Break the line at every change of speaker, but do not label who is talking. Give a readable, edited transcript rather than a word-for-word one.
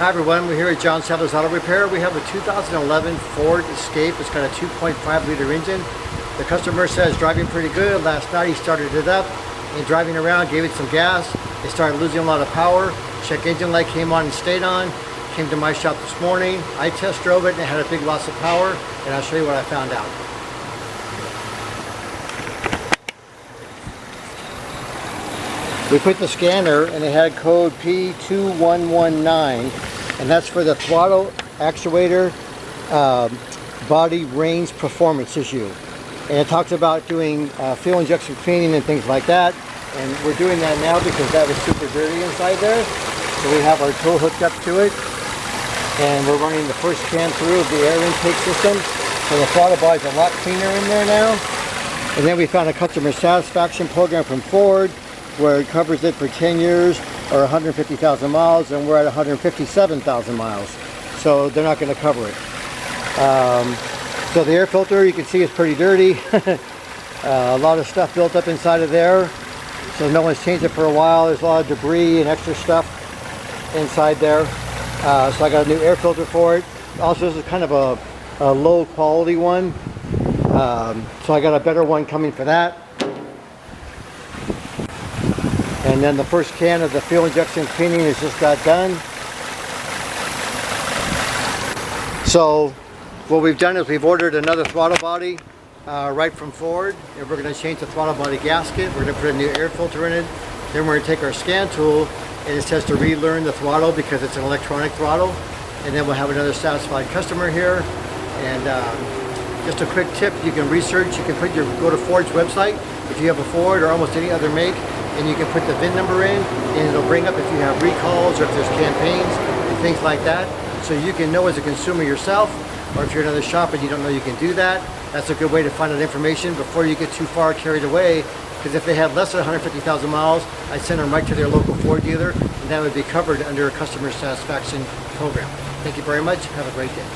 Hi everyone, we're here at John Sadler's Auto Repair. We have a 2011 Ford Escape. It's got a 2.5 liter engine. The customer says driving pretty good. Last night he started it up and driving around, gave it some gas. It started losing a lot of power. Check engine light came on and stayed on. Came to my shop this morning. I test drove it and it had a big loss of power, and I'll show you what I found out. We put the scanner and it had code P2119, and that's for the throttle actuator body range performance issue. And it talks about doing fuel injection cleaning and things like that. And we're doing that now because that was super dirty inside there. So we have our tool hooked up to it. And we're running the first can through of the air intake system. So the throttle body's a lot cleaner in there now. And then we found a customer satisfaction program from Ford where it covers it for 10 years or 150,000 miles, and we're at 157,000 miles. So they're not going to cover it. So the air filter, you can see, is pretty dirty. A lot of stuff built up inside of there. So no one's changed it for a while. There's a lot of debris and extra stuff inside there. So I got a new air filter for it. Also, this is kind of a low quality one. So I got a better one coming for that. And then the first can of the fuel injection cleaning is just got done. So what we've done is we've ordered another throttle body right from Ford, and we're going to change the throttle body gasket. We're going to put a new air filter in it. Then we're going to take our scan tool, and it says to relearn the throttle because it's an electronic throttle. And then we'll have another satisfied customer here. And just a quick tip, you can research, you can go to Ford's website if you have a Ford or almost any other make, and you can put the VIN number in, and it'll bring up if you have recalls or if there's campaigns and things like that. So you can know as a consumer yourself, or if you're in another shop and you don't know you can do that, that's a good way to find out information before you get too far carried away. Because if they had less than 150,000 miles, I'd send them right to their local Ford dealer, and that would be covered under a customer satisfaction program. Thank you very much. Have a great day.